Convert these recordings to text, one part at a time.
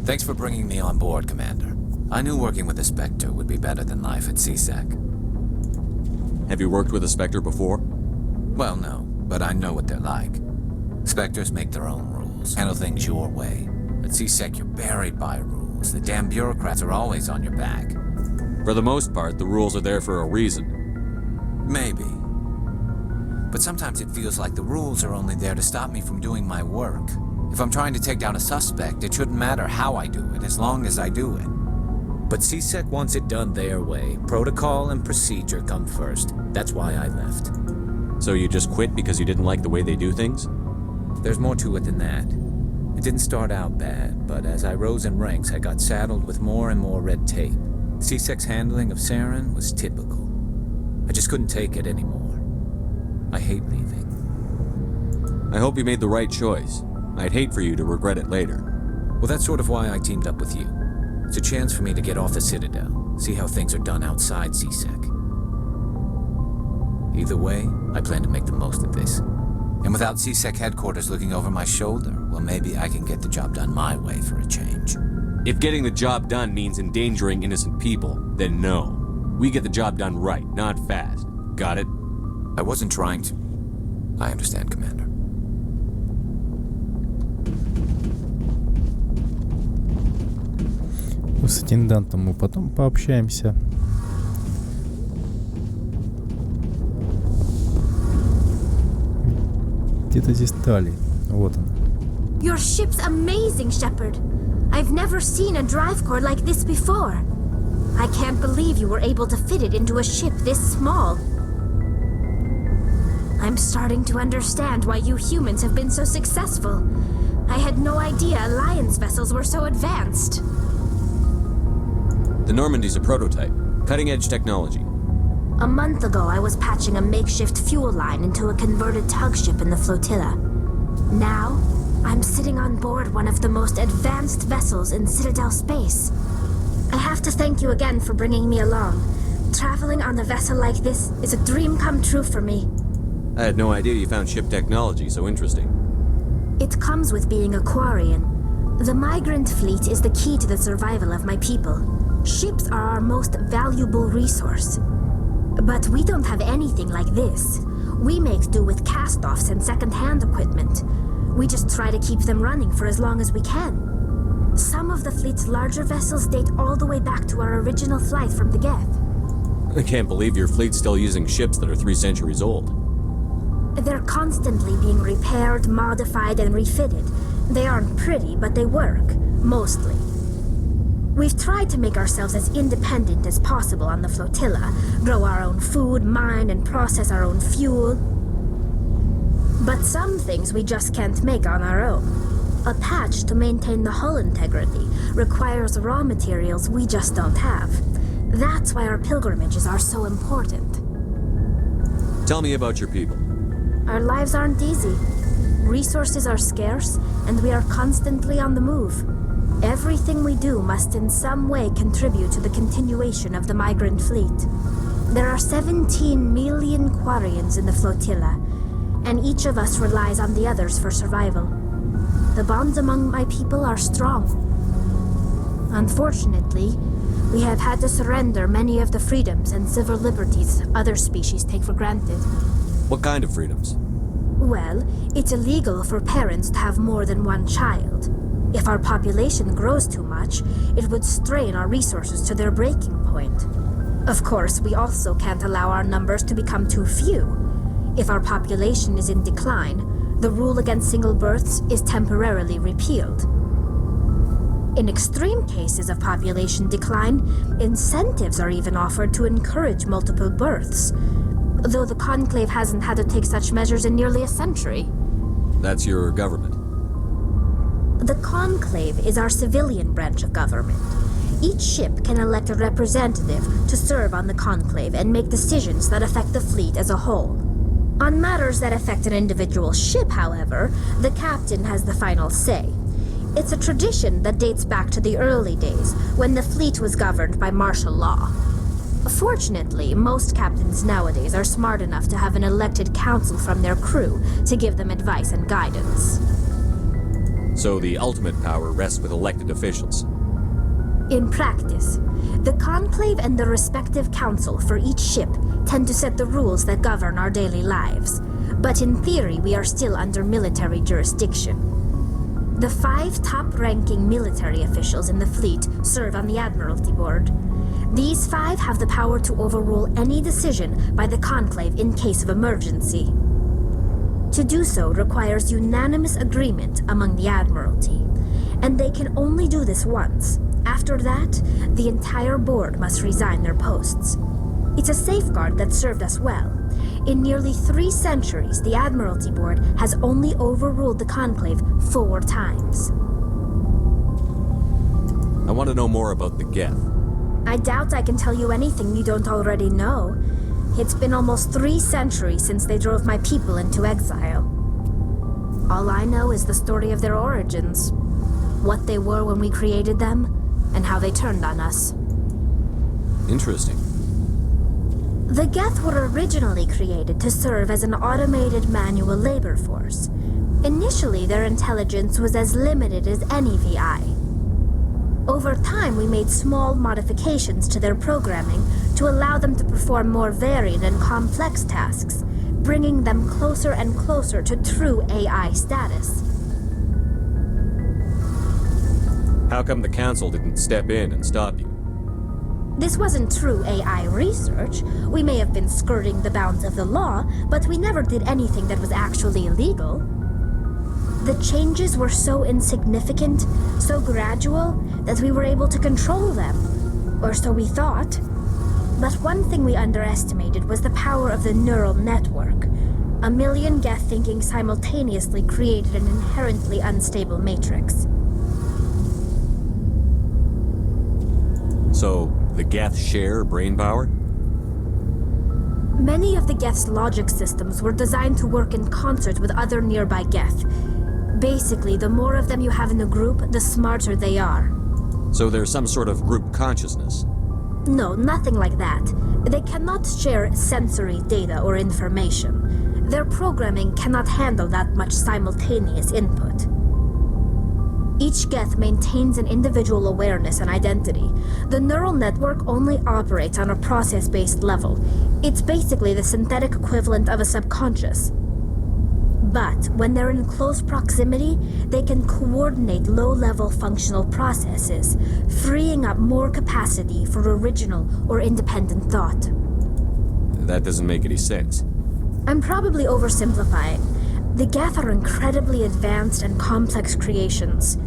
Thanks for bringing me on board, Commander. I knew working with a Spectre would be better than life at CSEC. Have you worked with a Spectre before? Well, no, but I know what they're like. Spectres make their own rules, handle things your way. At CSEC, you're buried by rules. The damn bureaucrats are always on your back. For the most part, the rules are there for a reason. Maybe. But sometimes it feels like the rules are only there to stop me from doing my work. If I'm trying to take down a suspect, it shouldn't matter how I do it, as long as I do it. But CSEC wants it done their way. Protocol and procedure come first. That's why I left. So you just quit because you didn't like the way they do things? There's more to it than that. It didn't start out bad, but as I rose in ranks, I got saddled with more and more red tape. CSEC's handling of Saren was typical. I just couldn't take it anymore. I hate leaving. I hope you made the right choice. I'd hate for you to regret it later. Well, that's sort of why I teamed up with you. It's a chance for me to get off the Citadel, see how things are done outside CSEC. Either way, I plan to make the most of this. And without CSEC headquarters looking over my shoulder, well, maybe I can get the job done my way for a change. If getting the job done means endangering innocent people, then no. We get the job done right, not fast. Got it? I wasn't trying to... I understand, Commander. С интендантом мы потом пообщаемся. Где-то здесь Тали. Вот она. Your ship's amazing, Shepard. I've never seen a drive core like this before. I can't believe you were able to fit it into a ship this small. I'm starting to understand why you humans have been so successful. I had no idea Alliance vessels were so advanced. The Normandy's a prototype. Cutting-edge technology. A month ago, I was patching a makeshift fuel line into a converted tug ship in the flotilla. Now, I'm sitting on board one of the most advanced vessels in Citadel space. I have to thank you again for bringing me along. Traveling on a vessel like this is a dream come true for me. I had no idea you found ship technology so interesting. It comes with being a Quarian. The migrant fleet is the key to the survival of my people. Ships are our most valuable resource. But we don't have anything like this. We make do with cast-offs and second-hand equipment. We just try to keep them running for as long as we can. Some of the fleet's larger vessels date all the way back to our original flight from the Geth. I can't believe your fleet's still using ships that are 3 centuries old. They're constantly being repaired, modified, and refitted. They aren't pretty, but they work, mostly. We've tried to make ourselves as independent as possible on the flotilla, grow our own food, mine and process our own fuel. But some things we just can't make on our own. A patch to maintain the hull integrity requires raw materials we just don't have. That's why our pilgrimages are so important. Tell me about your people. Our lives aren't easy. Resources are scarce, and we are constantly on the move. Everything we do must in some way contribute to the continuation of the migrant fleet. There are 17 million Quarians in the flotilla, and each of us relies on the others for survival. The bonds among my people are strong. Unfortunately, we have had to surrender many of the freedoms and civil liberties other species take for granted. What kind of freedoms? Well, it's illegal for parents to have more than one child. If our population grows too much, it would strain our resources to their breaking point. Of course, we also can't allow our numbers to become too few. If our population is in decline, the rule against single births is temporarily repealed. In extreme cases of population decline, incentives are even offered to encourage multiple births, though the Conclave hasn't had to take such measures in nearly a century. That's your government. The Conclave is our civilian branch of government. Each ship can elect a representative to serve on the Conclave and make decisions that affect the fleet as a whole. On matters that affect an individual ship, however, the captain has the final say. It's a tradition that dates back to the early days, when the fleet was governed by martial law. Fortunately, most captains nowadays are smart enough to have an elected council from their crew to give them advice and guidance. So the ultimate power rests with elected officials. In practice, the Conclave and the respective council for each ship tend to set the rules that govern our daily lives. But in theory, we are still under military jurisdiction. The 5 top-ranking military officials in the fleet serve on the Admiralty Board. These 5 have the power to overrule any decision by the Conclave in case of emergency. To do so requires unanimous agreement among the Admiralty, and they can only do this once. After that, the entire board must resign their posts. It's a safeguard that served us well. In nearly 3 centuries, the Admiralty Board has only overruled the Conclave 4 times. I want to know more about the Geth. I doubt I can tell you anything you don't already know. It's been almost 3 centuries since they drove my people into exile. All I know is the story of their origins, what they were when we created them, and how they turned on us. Interesting. The Geth were originally created to serve as an automated manual labor force. Initially, their intelligence was as limited as any VI. Over time, we made small modifications to their programming to allow them to perform more varied and complex tasks, bringing them closer and closer to true AI status. How come the council didn't step in and stop you? This wasn't true AI research. We may have been skirting the bounds of the law, but we never did anything that was actually illegal. The changes were so insignificant, so gradual, that we were able to control them. Or so we thought. But one thing we underestimated was the power of the neural network. 1 million Geth thinking simultaneously created an inherently unstable matrix. So, the Geth share brain power? Many of the Geth's logic systems were designed to work in concert with other nearby Geth. Basically, the more of them you have in the group, the smarter they are. So there's some sort of group consciousness? No, nothing like that. They cannot share sensory data or information. Their programming cannot handle that much simultaneous input. Each Geth maintains an individual awareness and identity. The neural network only operates on a process-based level. It's basically the synthetic equivalent of a subconscious. But when they're in close proximity, they can coordinate low-level functional processes, freeing up more capacity for original or independent thought. That doesn't make any sense. I'm probably oversimplifying. The Geth are incredibly advanced and complex creations.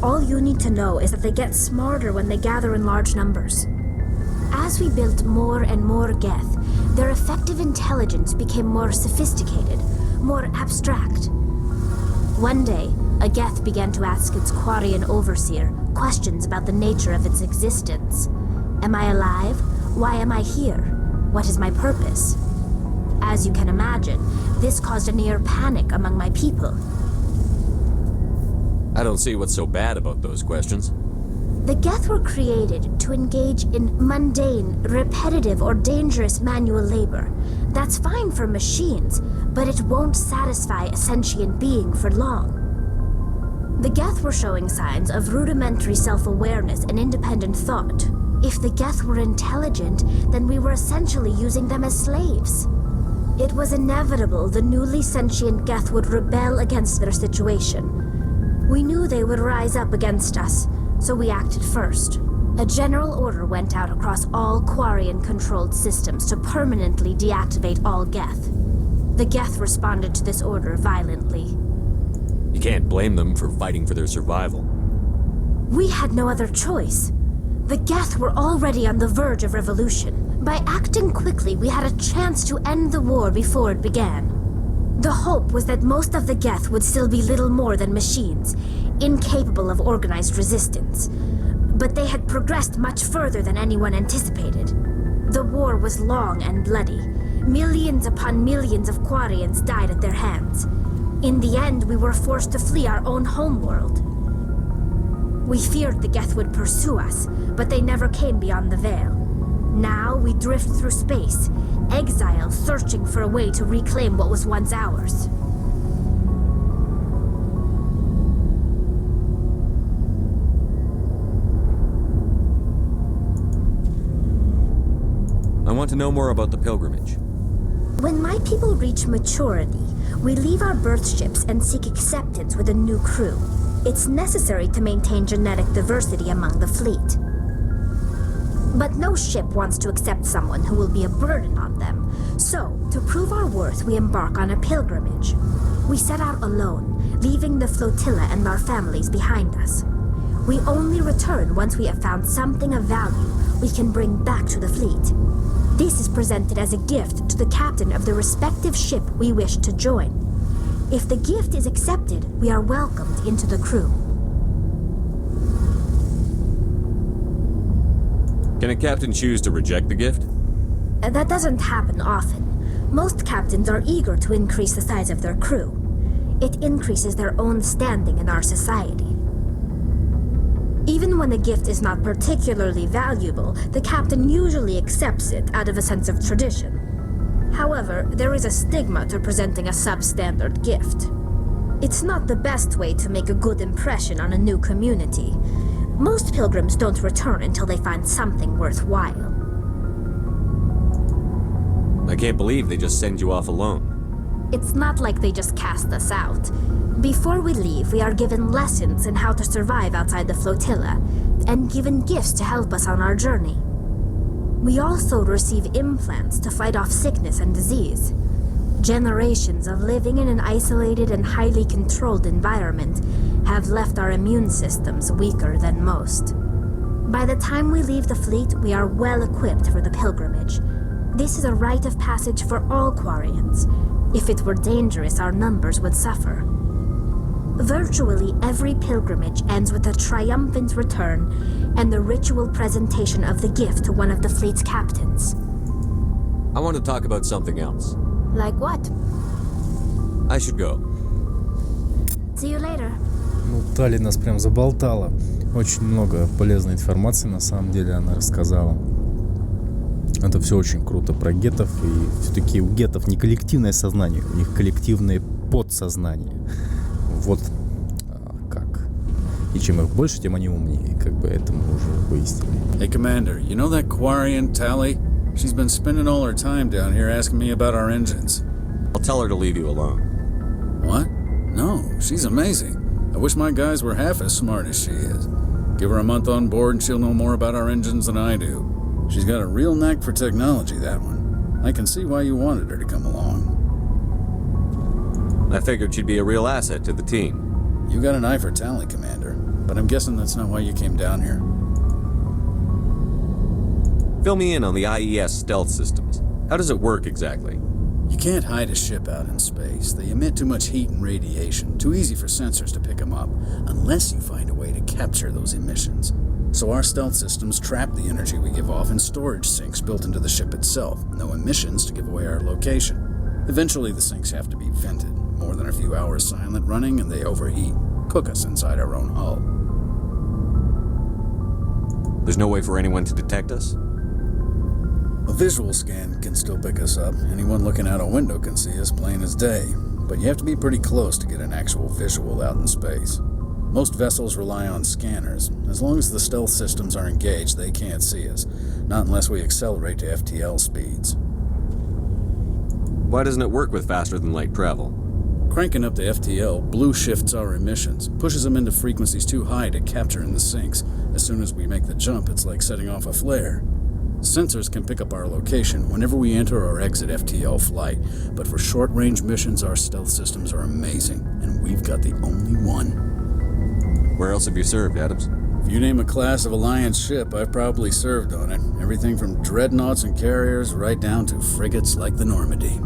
All you need to know is that they get smarter when they gather in large numbers. As we built more and more Geth, their effective intelligence became more sophisticated, more abstract. One day, a Geth began to ask its Quarian overseer questions about the nature of its existence. Am I alive? Why am I here? What is my purpose? As you can imagine, this caused a near panic among my people. I don't see what's so bad about those questions. The Geth were created to engage in mundane, repetitive, or dangerous manual labor. That's fine for machines, but it won't satisfy a sentient being for long. The Geth were showing signs of rudimentary self-awareness and independent thought. If the Geth were intelligent, then we were essentially using them as slaves. It was inevitable the newly sentient Geth would rebel against their situation. We knew they would rise up against us, so we acted first. A general order went out across all Quarian-controlled systems to permanently deactivate all Geth. The Geth responded to this order violently. You can't blame them for fighting for their survival. We had no other choice. The Geth were already on the verge of revolution. By acting quickly, we had a chance to end the war before it began. The hope was that most of the Geth would still be little more than machines, incapable of organized resistance. But they had progressed much further than anyone anticipated. The war was long and bloody. Millions upon millions of Quarians died at their hands. In the end, we were forced to flee our own homeworld. We feared the Geth would pursue us, but they never came beyond the Veil. Now we drift through space, exile searching for a way to reclaim what was once ours. want to know more about the pilgrimage. When my people reach maturity, we leave our birth ships and seek acceptance with a new crew. It's necessary to maintain genetic diversity among the fleet. But no ship wants to accept someone who will be a burden on them. So, to prove our worth, we embark on a pilgrimage. We set out alone, leaving the flotilla and our families behind us. We only return once we have found something of value we can bring back to the fleet. This is presented as a gift to the captain of the respective ship we wish to join. If the gift is accepted, we are welcomed into the crew. Can a captain choose to reject the gift? That doesn't happen often. Most captains are eager to increase the size of their crew. It increases their own standing in our society. Even when a gift is not particularly valuable, the captain usually accepts it out of a sense of tradition. However, there is a stigma to presenting a substandard gift. It's not the best way to make a good impression on a new community. Most pilgrims don't return until they find something worthwhile. I can't believe they just send you off alone. It's not like they just cast us out. Before we leave, we are given lessons in how to survive outside the flotilla, and given gifts to help us on our journey. We also receive implants to fight off sickness and disease. Generations of living in an isolated and highly controlled environment have left our immune systems weaker than most. By the time we leave the fleet, we are well equipped for the pilgrimage. This is a rite of passage for all Quarians. If it were dangerous, our numbers would suffer. Virtually every pilgrimage ends with a triumphant return and the ritual presentation of the gift to one of the fleet's captains. I want to talk about something else. Like what? I should go. See you later. Ну, Тали нас прям заболтала. Очень много полезной информации, на самом деле, она рассказала. Это все очень круто про гетов. И все-таки у гетов не коллективное сознание, у них коллективное подсознание. Вот как. И чем их больше, тем они умнее. Как бы это мы уже выяснили. Hey, Commander, you know that Quarian, Tali? She's been spending all her time down here asking me about our engines. I'll tell her to leave you alone. What? No, she's amazing. I wish my guys were half as smart as she is. Give her a month on board and she'll know more about our engines than I do. She's got a real knack for technology, that one. I can see why you wanted her to come along. I figured she'd be a real asset to the team. You got an eye for Tali, Commander, but I'm guessing that's not why you came down here. Fill me in on the IES stealth systems. How does it work exactly? You can't hide a ship out in space. They emit too much heat and radiation, too easy for sensors to pick them up, unless you find a way to capture those emissions. So our stealth systems trap the energy we give off in storage sinks built into the ship itself. No emissions to give away our location. Eventually the sinks have to be vented. More than a few hours silent running and they overheat. Cook us inside our own hull. There's no way for anyone to detect us? A visual scan can still pick us up. Anyone looking out a window can see us plain as day. But you have to be pretty close to get an actual visual out in space. Most vessels rely on scanners. As long as the stealth systems are engaged, they can't see us. Not unless we accelerate to FTL speeds. Why doesn't it work with faster than light travel? Cranking up the FTL blue shifts our emissions, pushes them into frequencies too high to capture in the sinks. As soon as we make the jump, it's like setting off a flare. Sensors can pick up our location whenever we enter or exit FTL flight, but for short-range missions, our stealth systems are amazing, and we've got the only one. Where else have you served, Adams? If you name a class of Alliance ship, I've probably served on it. Everything from dreadnoughts and carriers right down to frigates like the Normandy.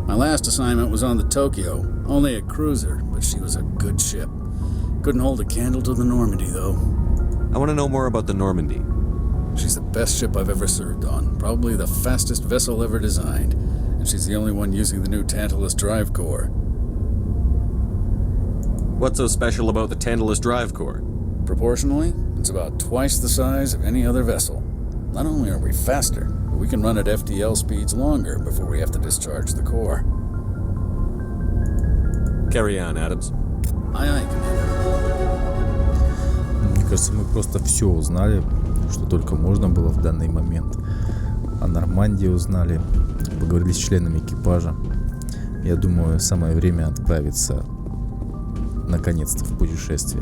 My last assignment was on the Tokyo, only a cruiser, but she was a good ship. Couldn't hold a candle to the Normandy, though. I want to know more about the Normandy. She's the best ship I've ever served on, probably the fastest vessel ever designed, and she's the only one using the new Tantalus drive core. What's so special about the Tantalus drive core? Proportionally, it's about twice the size of any other vessel. Not only are we faster, but we can run at FTL speeds longer before we have to discharge the core. Carry on, Adams. Aye, aye, Commander. Мне кажется, мы просто все узнали, что только можно было в данный момент. о Нормандии узнали, поговорили с членами экипажа. Я думаю, самое время отправиться наконец-то в путешествие.